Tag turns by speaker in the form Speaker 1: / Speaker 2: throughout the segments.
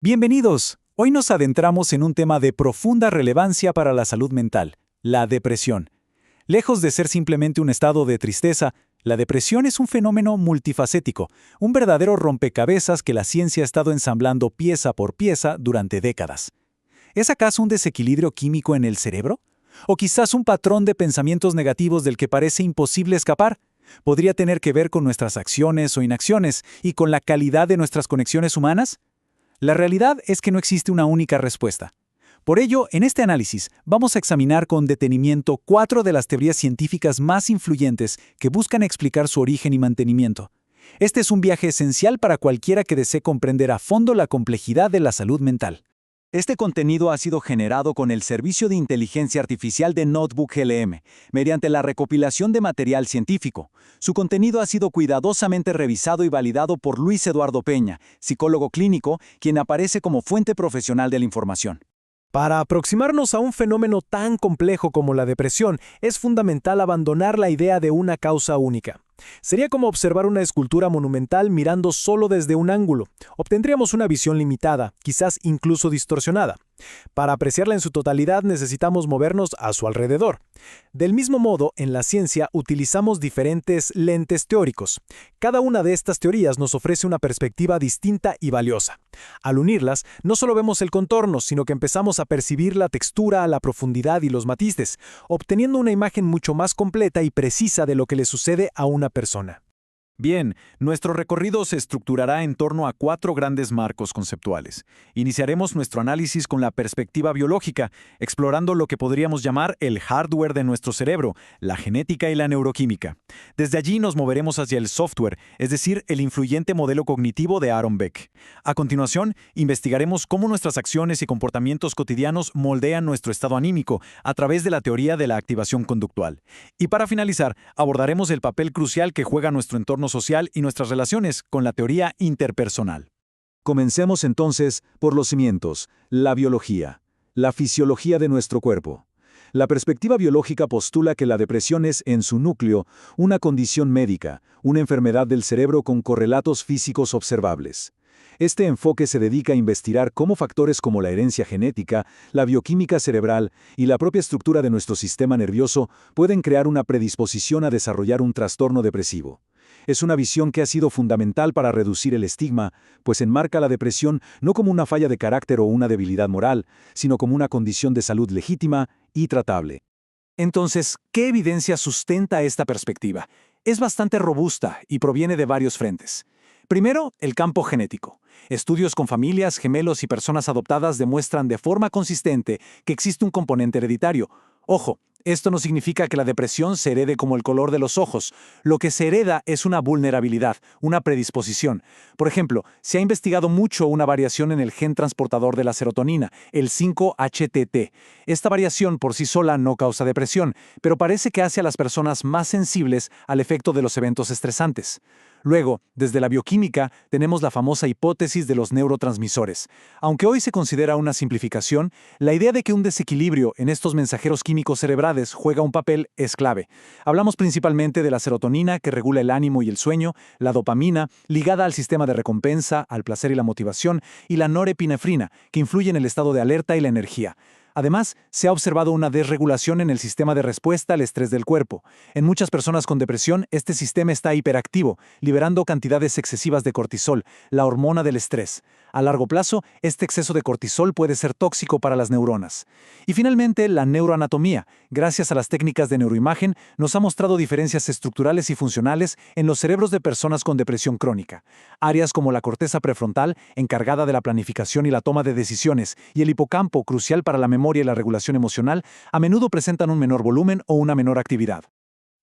Speaker 1: Bienvenidos. Hoy nos adentramos en un tema de profunda relevancia para la salud mental, la depresión. Lejos de ser simplemente un estado de tristeza, la depresión es un fenómeno multifacético, un verdadero rompecabezas que la ciencia ha estado ensamblando pieza por pieza durante décadas. ¿Es acaso un desequilibrio químico en el cerebro? ¿O quizás un patrón de pensamientos negativos del que parece imposible escapar? ¿Podría tener que ver con nuestras acciones o inacciones y con la calidad de nuestras conexiones humanas? La realidad es que no existe una única respuesta. Por ello, en este análisis vamos a examinar con detenimiento 4 de las teorías científicas más influyentes que buscan explicar su origen y mantenimiento. Este es un viaje esencial para cualquiera que desee comprender a fondo la complejidad de la salud mental.
Speaker 2: Este contenido ha sido generado con el servicio de inteligencia artificial de Notebook LM, mediante la recopilación de material científico. Su contenido ha sido cuidadosamente revisado y validado por Luis Eduardo Peña, psicólogo clínico, quien aparece como fuente profesional de la información.
Speaker 3: Para aproximarnos a un fenómeno tan complejo como la depresión, es fundamental abandonar la idea de una causa única. Sería como observar una escultura monumental mirando solo desde un ángulo. Obtendríamos una visión limitada, quizás incluso distorsionada. Para apreciarla en su totalidad necesitamos movernos a su alrededor. Del mismo modo, en la ciencia utilizamos diferentes lentes teóricos. Cada una de estas teorías nos ofrece una perspectiva distinta y valiosa. Al unirlas, no solo vemos el contorno, sino que empezamos a percibir la textura, la profundidad y los matices, obteniendo una imagen mucho más completa y precisa de lo que le sucede a una persona.
Speaker 1: Bien, nuestro recorrido se estructurará en torno a 4 grandes marcos conceptuales. Iniciaremos nuestro análisis con la perspectiva biológica, explorando lo que podríamos llamar el hardware de nuestro cerebro, la genética y la neuroquímica. Desde allí nos moveremos hacia el software, es decir, el influyente modelo cognitivo de Aaron Beck. A continuación, investigaremos cómo nuestras acciones y comportamientos cotidianos moldean nuestro estado anímico a través de la teoría de la activación conductual. Y para finalizar, abordaremos el papel crucial que juega nuestro entorno social y nuestras relaciones con la teoría interpersonal.
Speaker 4: Comencemos entonces por los cimientos, la biología, la fisiología de nuestro cuerpo. La perspectiva biológica postula que la depresión es, en su núcleo, una condición médica, una enfermedad del cerebro con correlatos físicos observables. Este enfoque se dedica a investigar cómo factores como la herencia genética, la bioquímica cerebral y la propia estructura de nuestro sistema nervioso pueden crear una predisposición a desarrollar un trastorno depresivo. Es una visión que ha sido fundamental para reducir el estigma, pues enmarca la depresión no como una falla de carácter o una debilidad moral, sino como una condición de salud legítima y tratable.
Speaker 1: Entonces, ¿qué evidencia sustenta esta perspectiva? Es bastante robusta y proviene de varios frentes. Primero, el campo genético. Estudios con familias, gemelos y personas adoptadas demuestran de forma consistente que existe un componente hereditario. Ojo, esto no significa que la depresión se herede como el color de los ojos. Lo que se hereda es una vulnerabilidad, una predisposición. Por ejemplo, se ha investigado mucho una variación en el gen transportador de la serotonina, el 5-HTT. Esta variación por sí sola no causa depresión, pero parece que hace a las personas más sensibles al efecto de los eventos estresantes. Luego, desde la bioquímica, tenemos la famosa hipótesis de los neurotransmisores. Aunque hoy se considera una simplificación, la idea de que un desequilibrio en estos mensajeros químicos cerebrales juega un papel es clave. Hablamos principalmente de la serotonina, que regula el ánimo y el sueño, la dopamina, ligada al sistema de recompensa, al placer y la motivación, y la norepinefrina, que influye en el estado de alerta y la energía. Además, se ha observado una desregulación en el sistema de respuesta al estrés del cuerpo. En muchas personas con depresión, este sistema está hiperactivo, liberando cantidades excesivas de cortisol, la hormona del estrés. A largo plazo, este exceso de cortisol puede ser tóxico para las neuronas. Y finalmente, la neuroanatomía. Gracias a las técnicas de neuroimagen, nos ha mostrado diferencias estructurales y funcionales en los cerebros de personas con depresión crónica. Áreas como la corteza prefrontal, encargada de la planificación y la toma de decisiones, y el hipocampo, crucial para la memoria y la regulación emocional, a menudo presentan un menor volumen o una menor actividad.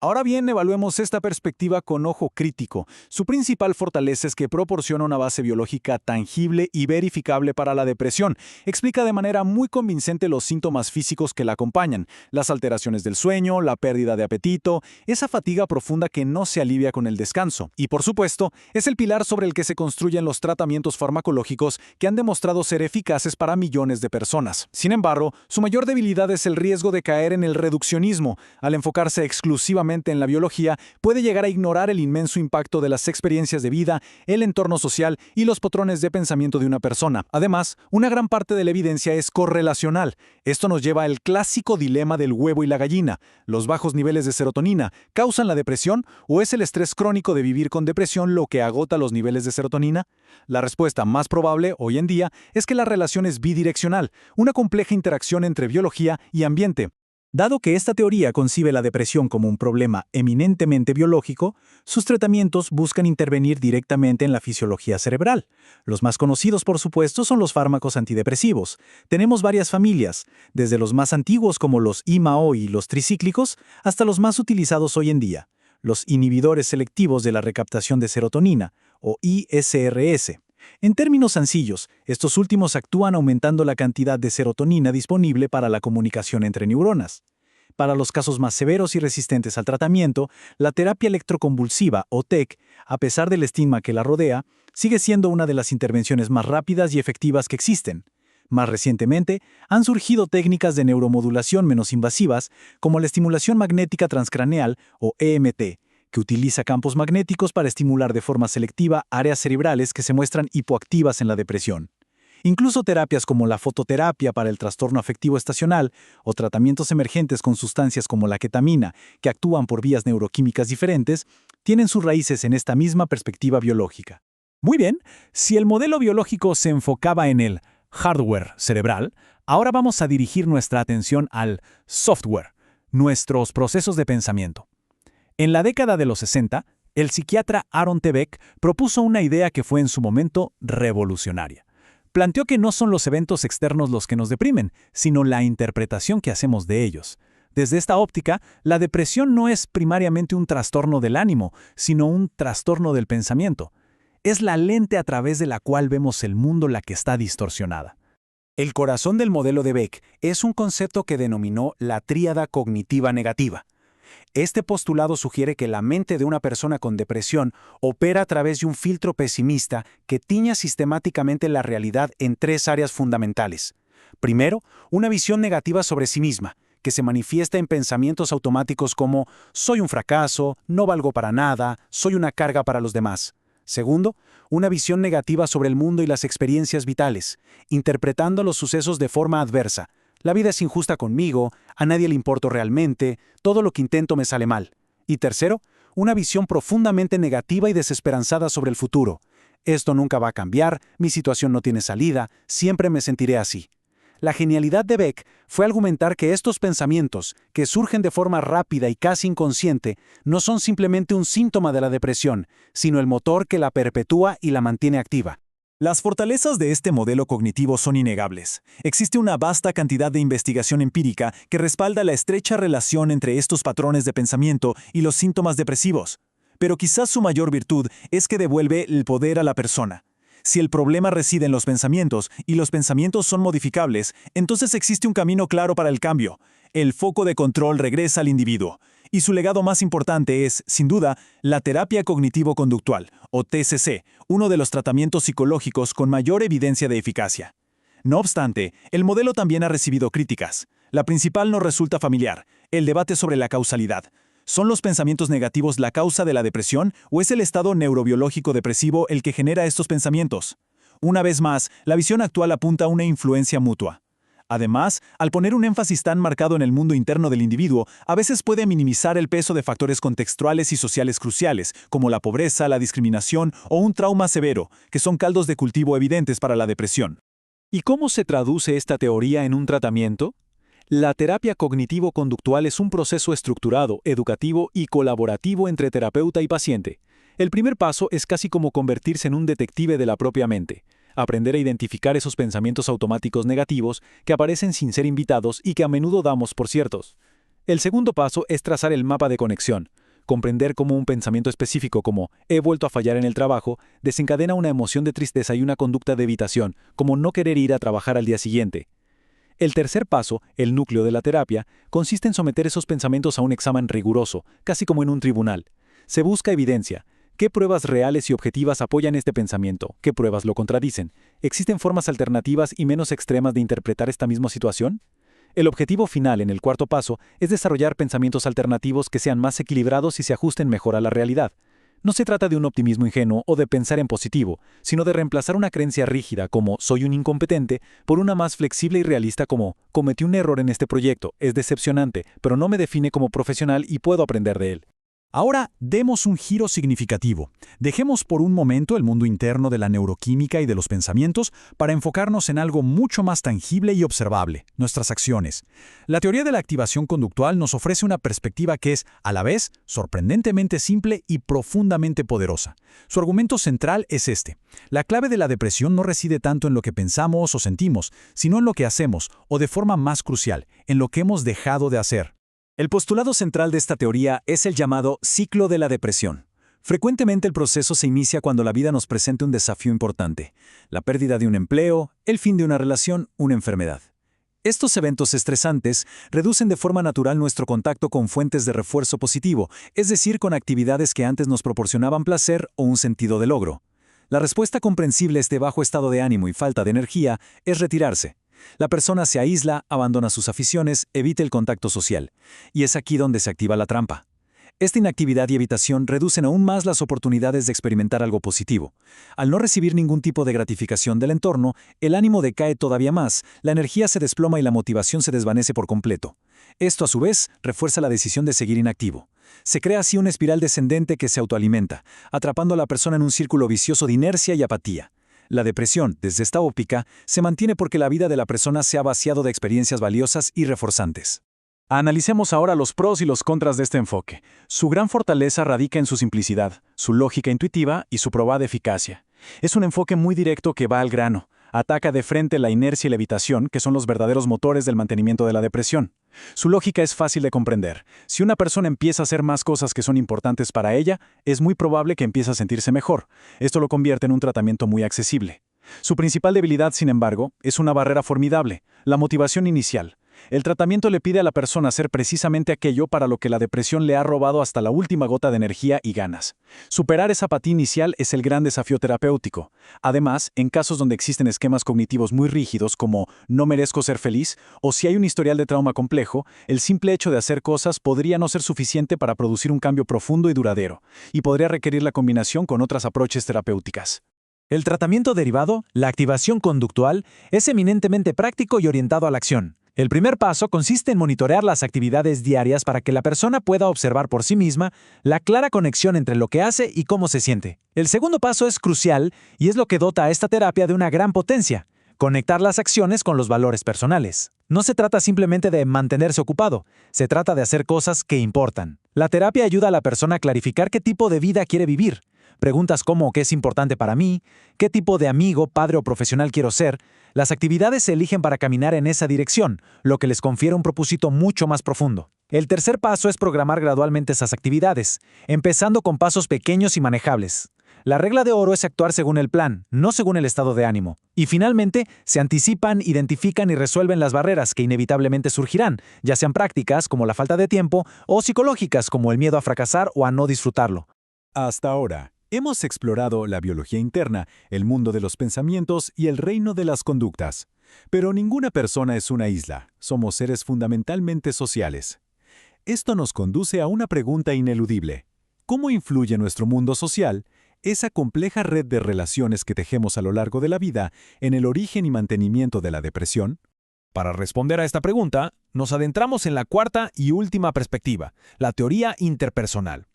Speaker 1: Ahora bien, evaluemos esta perspectiva con ojo crítico. Su principal fortaleza es que proporciona una base biológica tangible y verificable para la depresión. Explica de manera muy convincente los síntomas físicos que la acompañan, las alteraciones del sueño, la pérdida de apetito, esa fatiga profunda que no se alivia con el descanso. Y por supuesto, es el pilar sobre el que se construyen los tratamientos farmacológicos que han demostrado ser eficaces para millones de personas. Sin embargo, su mayor debilidad es el riesgo de caer en el reduccionismo, al enfocarse exclusivamente exclusivamente en la biología, puede llegar a ignorar el inmenso impacto de las experiencias de vida, el entorno social y los patrones de pensamiento de una persona. Además, una gran parte de la evidencia es correlacional. Esto nos lleva al clásico dilema del huevo y la gallina. ¿Los bajos niveles de serotonina causan la depresión o es el estrés crónico de vivir con depresión lo que agota los niveles de serotonina? La respuesta más probable hoy en día es que la relación es bidireccional, una compleja interacción entre biología y ambiente. Dado que esta teoría concibe la depresión como un problema eminentemente biológico, sus tratamientos buscan intervenir directamente en la fisiología cerebral. Los más conocidos, por supuesto, son los fármacos antidepresivos. Tenemos varias familias, desde los más antiguos como los IMAO y los tricíclicos, hasta los más utilizados hoy en día, los inhibidores selectivos de la recaptación de serotonina, o ISRS. En términos sencillos, estos últimos actúan aumentando la cantidad de serotonina disponible para la comunicación entre neuronas. Para los casos más severos y resistentes al tratamiento, la terapia electroconvulsiva, o TEC, a pesar del estigma que la rodea, sigue siendo una de las intervenciones más rápidas y efectivas que existen. Más recientemente, han surgido técnicas de neuromodulación menos invasivas, como la estimulación magnética transcraneal, o EMT, que utiliza campos magnéticos para estimular de forma selectiva áreas cerebrales que se muestran hipoactivas en la depresión. Incluso terapias como la fototerapia para el trastorno afectivo estacional o tratamientos emergentes con sustancias como la ketamina, que actúan por vías neuroquímicas diferentes, tienen sus raíces en esta misma perspectiva biológica.
Speaker 3: Muy bien, si el modelo biológico se enfocaba en el hardware cerebral, ahora vamos a dirigir nuestra atención al software, nuestros procesos de pensamiento. En la década de los 60, el psiquiatra Aaron T. Beck propuso una idea que fue en su momento revolucionaria. Planteó que no son los eventos externos los que nos deprimen, sino la interpretación que hacemos de ellos. Desde esta óptica, la depresión no es primariamente un trastorno del ánimo, sino un trastorno del pensamiento. Es la lente a través de la cual vemos el mundo la que está distorsionada.
Speaker 1: El corazón del modelo de Beck es un concepto que denominó la tríada cognitiva negativa. Este postulado sugiere que la mente de una persona con depresión opera a través de un filtro pesimista que tiña sistemáticamente la realidad en tres áreas fundamentales. Primero, una visión negativa sobre sí misma, que se manifiesta en pensamientos automáticos como «soy un fracaso», «no valgo para nada», «soy una carga para los demás». Segundo, una visión negativa sobre el mundo y las experiencias vitales, interpretando los sucesos de forma adversa. La vida es injusta conmigo, a nadie le importo realmente, todo lo que intento me sale mal. Y tercero, una visión profundamente negativa y desesperanzada sobre el futuro. Esto nunca va a cambiar, mi situación no tiene salida, siempre me sentiré así. La genialidad de Beck fue argumentar que estos pensamientos, que surgen de forma rápida y casi inconsciente, no son simplemente un síntoma de la depresión, sino el motor que la perpetúa y la mantiene activa.
Speaker 2: Las fortalezas de este modelo cognitivo son innegables. Existe una vasta cantidad de investigación empírica que respalda la estrecha relación entre estos patrones de pensamiento y los síntomas depresivos. Pero quizás su mayor virtud es que devuelve el poder a la persona. Si el problema reside en los pensamientos y los pensamientos son modificables, entonces existe un camino claro para el cambio. El foco de control regresa al individuo. Y su legado más importante es, sin duda, la terapia cognitivo-conductual, o TCC, uno de los tratamientos psicológicos con mayor evidencia de eficacia. No obstante, el modelo también ha recibido críticas. La principal no resulta familiar, el debate sobre la causalidad. ¿Son los pensamientos negativos la causa de la depresión o es el estado neurobiológico depresivo el que genera estos pensamientos? Una vez más, la visión actual apunta a una influencia mutua. Además, al poner un énfasis tan marcado en el mundo interno del individuo, a veces puede minimizar el peso de factores contextuales y sociales cruciales, como la pobreza, la discriminación o un trauma severo, que son caldos de cultivo evidentes para la depresión.
Speaker 3: ¿Y cómo se traduce esta teoría en un tratamiento? La terapia cognitivo-conductual es un proceso estructurado, educativo y colaborativo entre terapeuta y paciente. El primer paso es casi como convertirse en un detective de la propia mente. Aprender a identificar esos pensamientos automáticos negativos que aparecen sin ser invitados y que a menudo damos por ciertos. El segundo paso es trazar el mapa de conexión. Comprender cómo un pensamiento específico como «he vuelto a fallar en el trabajo» desencadena una emoción de tristeza y una conducta de evitación, como no querer ir a trabajar al día siguiente. El tercer paso, el núcleo de la terapia, consiste en someter esos pensamientos a un examen riguroso, casi como en un tribunal. Se busca evidencia. ¿Qué pruebas reales y objetivas apoyan este pensamiento? ¿Qué pruebas lo contradicen? ¿Existen formas alternativas y menos extremas de interpretar esta misma situación? El objetivo final en el cuarto paso es desarrollar pensamientos alternativos que sean más equilibrados y se ajusten mejor a la realidad. No se trata de un optimismo ingenuo o de pensar en positivo, sino de reemplazar una creencia rígida como soy un incompetente por una más flexible y realista como cometí un error en este proyecto, es decepcionante, pero no me define como profesional y puedo aprender de él.
Speaker 1: Ahora, demos un giro significativo. Dejemos por un momento el mundo interno de la neuroquímica y de los pensamientos para enfocarnos en algo mucho más tangible y observable, nuestras acciones. La teoría de la activación conductual nos ofrece una perspectiva que es, a la vez, sorprendentemente simple y profundamente poderosa. Su argumento central es este: la clave de la depresión no reside tanto en lo que pensamos o sentimos, sino en lo que hacemos, o de forma más crucial, en lo que hemos dejado de hacer.
Speaker 2: El postulado central de esta teoría es el llamado ciclo de la depresión. Frecuentemente el proceso se inicia cuando la vida nos presenta un desafío importante: la pérdida de un empleo, el fin de una relación, una enfermedad. Estos eventos estresantes reducen de forma natural nuestro contacto con fuentes de refuerzo positivo, es decir, con actividades que antes nos proporcionaban placer o un sentido de logro. La respuesta comprensible a este bajo estado de ánimo y falta de energía es retirarse. La persona se aísla, abandona sus aficiones, evita el contacto social. Y es aquí donde se activa la trampa. Esta inactividad y evitación reducen aún más las oportunidades de experimentar algo positivo. Al no recibir ningún tipo de gratificación del entorno, el ánimo decae todavía más, la energía se desploma y la motivación se desvanece por completo. Esto, a su vez, refuerza la decisión de seguir inactivo. Se crea así una espiral descendente que se autoalimenta, atrapando a la persona en un círculo vicioso de inercia y apatía. La depresión, desde esta óptica, se mantiene porque la vida de la persona se ha vaciado de experiencias valiosas y reforzantes.
Speaker 1: Analicemos ahora los pros y los contras de este enfoque. Su gran fortaleza radica en su simplicidad, su lógica intuitiva y su probada eficacia. Es un enfoque muy directo que va al grano. Ataca de frente la inercia y la evitación, que son los verdaderos motores del mantenimiento de la depresión. Su lógica es fácil de comprender. Si una persona empieza a hacer más cosas que son importantes para ella, es muy probable que empiece a sentirse mejor. Esto lo convierte en un tratamiento muy accesible. Su principal debilidad, sin embargo, es una barrera formidable: la motivación inicial. El tratamiento le pide a la persona hacer precisamente aquello para lo que la depresión le ha robado hasta la última gota de energía y ganas. Superar esa apatía inicial es el gran desafío terapéutico. Además, en casos donde existen esquemas cognitivos muy rígidos como no merezco ser feliz, o si hay un historial de trauma complejo, el simple hecho de hacer cosas podría no ser suficiente para producir un cambio profundo y duradero, y podría requerir la combinación con otras approaches terapéuticas.
Speaker 3: El tratamiento derivado, la activación conductual, es eminentemente práctico y orientado a la acción. El primer paso consiste en monitorear las actividades diarias para que la persona pueda observar por sí misma la clara conexión entre lo que hace y cómo se siente. El segundo paso es crucial y es lo que dota a esta terapia de una gran potencia: conectar las acciones con los valores personales. No se trata simplemente de mantenerse ocupado, se trata de hacer cosas que importan. La terapia ayuda a la persona a clarificar qué tipo de vida quiere vivir. Preguntas como ¿qué es importante para mí? ¿Qué tipo de amigo, padre o profesional quiero ser? Las actividades se eligen para caminar en esa dirección, lo que les confiere un propósito mucho más profundo. El tercer paso es programar gradualmente esas actividades, empezando con pasos pequeños y manejables. La regla de oro es actuar según el plan, no según el estado de ánimo. Y finalmente, se anticipan, identifican y resuelven las barreras que inevitablemente surgirán, ya sean prácticas como la falta de tiempo o psicológicas como el miedo a fracasar o a no disfrutarlo.
Speaker 4: Hasta ahora, hemos explorado la biología interna, el mundo de los pensamientos y el reino de las conductas. Pero ninguna persona es una isla. Somos seres fundamentalmente sociales. Esto nos conduce a una pregunta ineludible: ¿cómo influye nuestro mundo social, esa compleja red de relaciones que tejemos a lo largo de la vida, en el origen y mantenimiento de la depresión?
Speaker 3: Para responder a esta pregunta, nos adentramos en la cuarta y última perspectiva, la teoría interpersonal.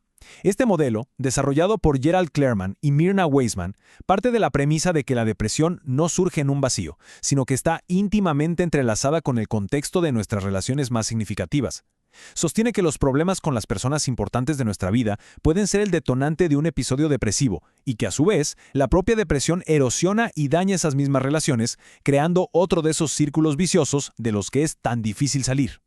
Speaker 3: Este modelo, desarrollado por Gerald Klerman y Myrna Weissman, parte de la premisa de que la depresión no surge en un vacío, sino que está íntimamente entrelazada con el contexto de nuestras relaciones más significativas. Sostiene que los problemas con las personas importantes de nuestra vida pueden ser el detonante de un episodio depresivo y que, a su vez, la propia depresión erosiona y daña esas mismas relaciones, creando otro de esos círculos viciosos de los que es tan difícil salir.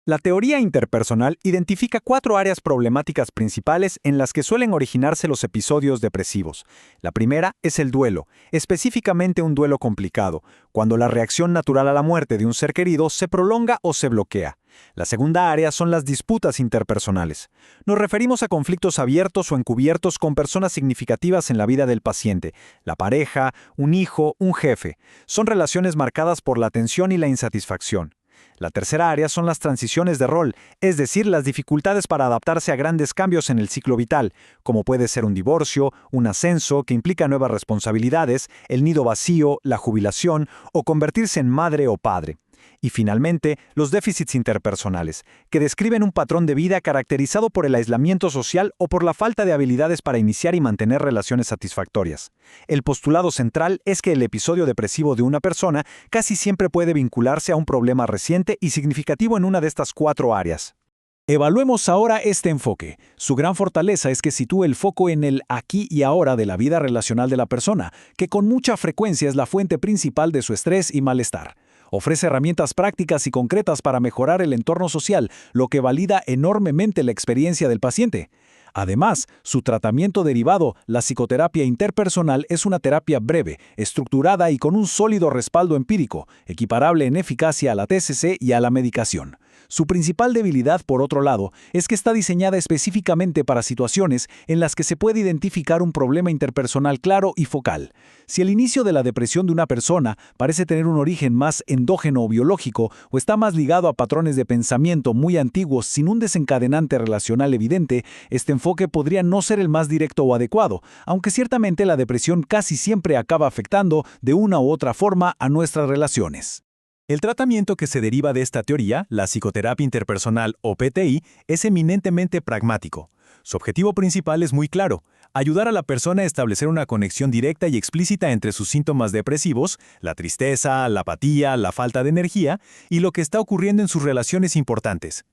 Speaker 5: La teoría interpersonal identifica 4 áreas problemáticas principales en las que suelen originarse los episodios depresivos. La primera es el duelo, específicamente un duelo complicado, cuando la reacción natural a la muerte de un ser querido se prolonga o se bloquea. La segunda área son las disputas interpersonales. Nos referimos a conflictos abiertos o encubiertos con personas significativas en la vida del paciente, la pareja, un hijo, un jefe. Son relaciones marcadas por la tensión y la insatisfacción. La tercera área son las transiciones de rol, es decir, las dificultades para adaptarse a grandes cambios en el ciclo vital, como puede ser un divorcio, un ascenso que implica nuevas responsabilidades, el nido vacío, la jubilación o convertirse en madre o padre. Y finalmente, los déficits interpersonales, que describen un patrón de vida caracterizado por el aislamiento social o por la falta de habilidades para iniciar y mantener relaciones satisfactorias. El postulado central es que el episodio depresivo de una persona casi siempre puede vincularse a un problema reciente y significativo en una de estas 4 áreas.
Speaker 1: Evaluemos ahora este enfoque. Su gran fortaleza es que sitúa el foco en el aquí y ahora de la vida relacional de la persona, que con mucha frecuencia es la fuente principal de su estrés y malestar. Ofrece herramientas prácticas y concretas para mejorar el entorno social, lo que valida enormemente la experiencia del paciente. Además, su tratamiento derivado, la psicoterapia interpersonal, es una terapia breve, estructurada y con un sólido respaldo empírico, equiparable en eficacia a la TCC y a la medicación. Su principal debilidad, por otro lado, es que está diseñada específicamente para situaciones en las que se puede identificar un problema interpersonal claro y focal. Si el inicio de la depresión de una persona parece tener un origen más endógeno o biológico o está más ligado a patrones de pensamiento muy antiguos sin un desencadenante relacional evidente, este enfoque podría no ser el más directo o adecuado, aunque ciertamente la depresión casi siempre acaba afectando de una u otra forma a nuestras relaciones.
Speaker 3: El tratamiento que se deriva de esta teoría, la psicoterapia interpersonal o PTI, es eminentemente pragmático. Su objetivo principal es muy claro: ayudar a la persona a establecer una conexión directa y explícita entre sus síntomas depresivos, la tristeza, la apatía, la falta de energía, y lo que está ocurriendo en sus relaciones importantes.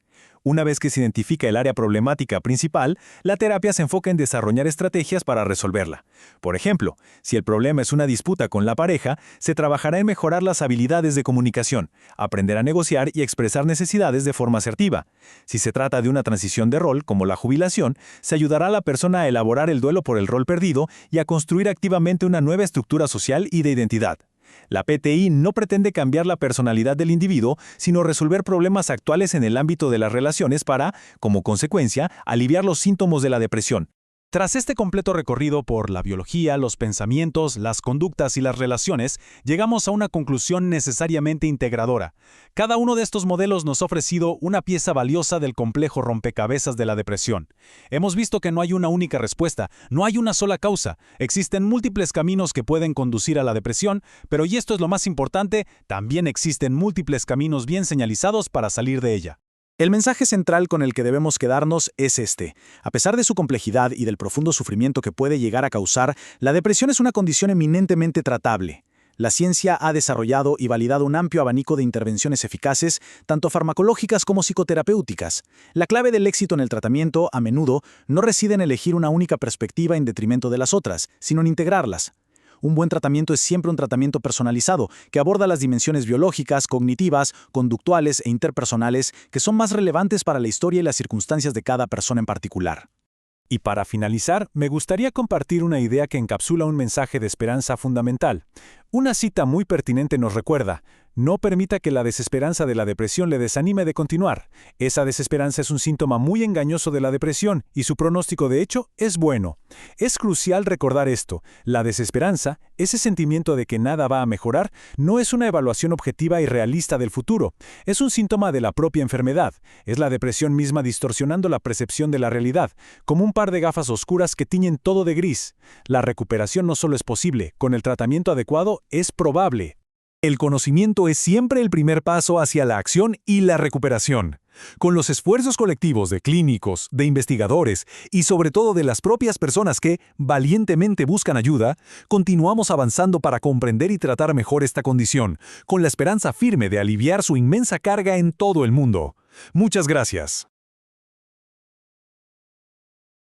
Speaker 3: Una vez que se identifica el área problemática principal, la terapia se enfoca en desarrollar estrategias para resolverla. Por ejemplo, si el problema es una disputa con la pareja, se trabajará en mejorar las habilidades de comunicación, aprender a negociar y expresar necesidades de forma asertiva. Si se trata de una transición de rol, como la jubilación, se ayudará a la persona a elaborar el duelo por el rol perdido y a construir activamente una nueva estructura social y de identidad. La PTI no pretende cambiar la personalidad del individuo, sino resolver problemas actuales en el ámbito de las relaciones para, como consecuencia, aliviar los síntomas de la depresión. Tras este completo recorrido por la biología, los pensamientos, las conductas y las relaciones, llegamos a una conclusión necesariamente integradora. Cada uno de estos modelos nos ha ofrecido una pieza valiosa del complejo rompecabezas de la depresión. Hemos visto que no hay una única respuesta, no hay una sola causa. Existen múltiples caminos que pueden conducir a la depresión, pero, y esto es lo más importante, también existen múltiples caminos bien señalizados para salir de ella.
Speaker 1: El mensaje central con el que debemos quedarnos es este. A pesar de su complejidad y del profundo sufrimiento que puede llegar a causar, la depresión es una condición eminentemente tratable. La ciencia ha desarrollado y validado un amplio abanico de intervenciones eficaces, tanto farmacológicas como psicoterapéuticas. La clave del éxito en el tratamiento, a menudo, no reside en elegir una única perspectiva en detrimento de las otras, sino en integrarlas. Un buen tratamiento es siempre un tratamiento personalizado, que aborda las dimensiones biológicas, cognitivas, conductuales e interpersonales que son más relevantes para la historia y las circunstancias de cada persona en particular.
Speaker 3: Y para finalizar, me gustaría compartir una idea que encapsula un mensaje de esperanza fundamental. Una cita muy pertinente nos recuerda: no permita que la desesperanza de la depresión le desanime de continuar. Esa desesperanza es un síntoma muy engañoso de la depresión y su pronóstico, de hecho, es bueno. Es crucial recordar esto: la desesperanza, ese sentimiento de que nada va a mejorar, no es una evaluación objetiva y realista del futuro. Es un síntoma de la propia enfermedad. Es la depresión misma distorsionando la percepción de la realidad, como un par de gafas oscuras que tiñen todo de gris. La recuperación no solo es posible, con el tratamiento adecuado es probable.
Speaker 6: El conocimiento es siempre el primer paso hacia la acción y la recuperación. Con los esfuerzos colectivos de clínicos, de investigadores y sobre todo de las propias personas que valientemente buscan ayuda, continuamos avanzando para comprender y tratar mejor esta condición, con la esperanza firme de aliviar su inmensa carga en todo el mundo. Muchas gracias.